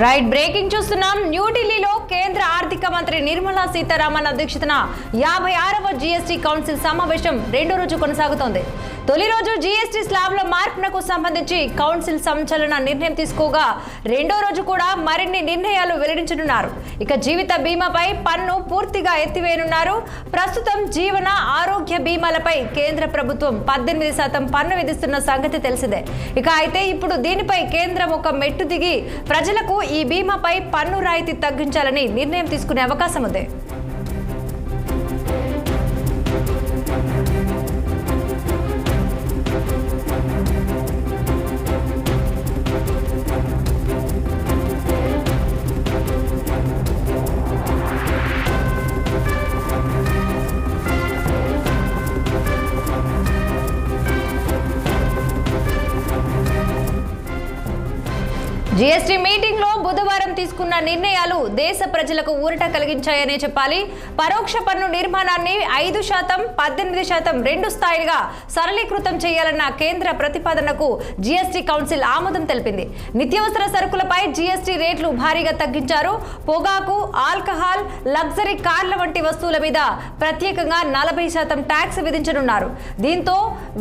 Right breaking చూస్తున్నాం. న్యూఢిల్లీలో కేంద్ర ఆర్థిక మంత్రి నిర్మలా సీతారామన్ అధ్యక్షతన 56వ జీఎస్టీ కౌన్సిల్ సమావేశం రెండో రోజు కొనసాగుతోంది. తొలి రోజు జీఎస్టీ స్లాబ్ల మార్పునకు సంబంధించి కౌన్సిల్ సంచలన నిర్ణయం తీసుకోగా రెండో రోజు కూడా మరిన్ని నిర్ణయాలు వెల్లడించనున్నారు. ఇక జీవిత బీమాపై పన్ను పూర్తిగా ఎత్తివేయనున్నారు. ప్రస్తుతం జీవన ఆరోగ్య బీమాలపై కేంద్ర ప్రభుత్వం 18% పన్ను విధిస్తున్న సంగతి తెలిసిందే. ఇక అయితే ఇప్పుడు దీనిపై కేంద్రం ఒక మెట్టు దిగి ప్రజలకు ఈ బీమాపై పన్ను రాయితీ తగ్గించాలని నిర్ణయం తీసుకునే అవకాశం ఉంది. జీఎస్టీ మీటింగ్ లో బుధవారం తీసుకున్న నిర్ణయాలు దేశ ప్రజలకు ఊరట కలిగించాయనే చెప్పాలి. పరోక్ష పన్ను నిర్మాణాన్ని 5%, 18% రెండు స్థాయిలుగా సరళీకృతం చేయాలన్న కేంద్ర ప్రతిపాదనకు జీఎస్టీ కౌన్సిల్ ఆమోదం తెలిపింది. నిత్యావసర సరుకులపై జీఎస్టీ రేట్లు భారీగా తగ్గించారు. పొగాకు, ఆల్కహాల్, లగ్జరీ కార్ల వంటి వస్తువుల మీద ప్రత్యేకంగా 40% ట్యాక్స్ విధించనున్నారు. దీంతో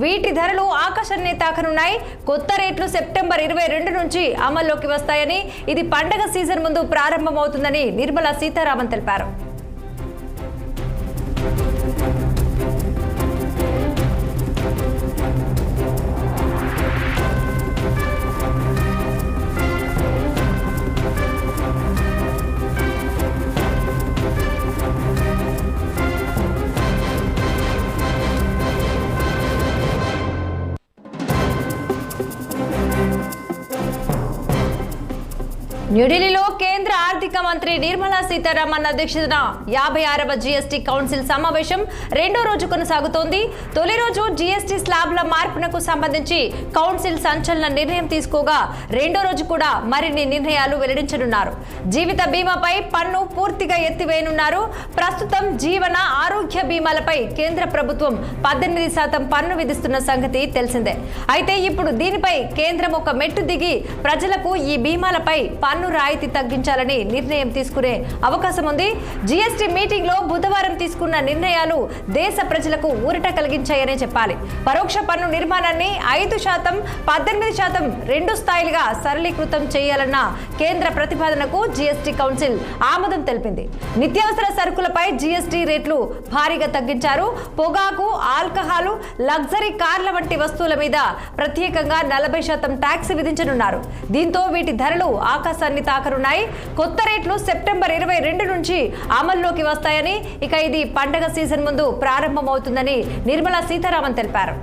వీటి ధరలు ఆకాశాన్ని తాకనున్నాయి. కొత్త రేట్లు సెప్టెంబర్ 22 నుంచి అమల్లోకి వస్తాయని, ఇది పండగ సీజన్ ముందు ప్రారంభమవుతుందని నిర్మలా సీతారామన్ తెలిపారు. న్యూఢిల్లీలో కేంద్ర ఆర్థిక మంత్రి నిర్మలా సీతారామన్ అధ్యక్షతన 56వ జీఎస్టీ కౌన్సిల్ సమావేశం రెండో రోజు కొనసాగుతోంది. తొలి రోజు జీఎస్టీ స్లాబ్ల మార్పునకు సంబంధించి కౌన్సిల్ సంచలన నిర్ణయం తీసుకోగా రెండో రోజు కూడా మరిన్ని నిర్ణయాలు వెల్లడించనున్నారు. జీవిత బీమాపై పన్ను పూర్తిగా ఎత్తివేయనున్నారు. ప్రస్తుతం జీవన ఆరోగ్య బీమాలపై కేంద్ర ప్రభుత్వం 18% పన్ను విధిస్తున్న సంగతి తెలిసిందే. అయితే ఇప్పుడు దీనిపై కేంద్రం ఒక మెట్టు దిగి ప్రజలకు ఈ బీమాలపై పన్ను రాయితీ తగ్గించాలని నిర్ణయం తీసుకునే అవకాశం ఉంది. జీఎస్టీ మీటింగ్ లో బుధవారం తీసుకున్న నిర్ణయాలు దేశ ప్రజలకు ఊరట కలిగించాయనే చెప్పాలి. పరోక్ష పన్ను నిర్మాణాన్ని 5%, 18% రెండు స్థాయిలుగా సరళీకృతం చేయాలన్న కేంద్ర ప్రతిపాదనకు జీఎస్టీ కౌన్సిల్ ఆమోదం తెలిపింది. నిత్యావసర సరుకులపై జీఎస్టీ రేట్లు భారీగా తగ్గించారు. పొగాకు, ఆల్కహాల్, లగ్జరీ కార్ల వంటి వస్తువుల మీద ప్రత్యేకంగా 40% ట్యాక్స్ విధించనున్నారు. దీంతో వీటి ధరలు ఆకాశాన్ని తాకనున్నాయి. కొత్త రేట్లు సెప్టెంబర్ 22 నుంచి అమల్లోకి వస్తాయని, ఇక ఇది పండగ సీజన్ ముందు ప్రారంభమవుతుందని నిర్మలా సీతారామన్ తెలిపారు.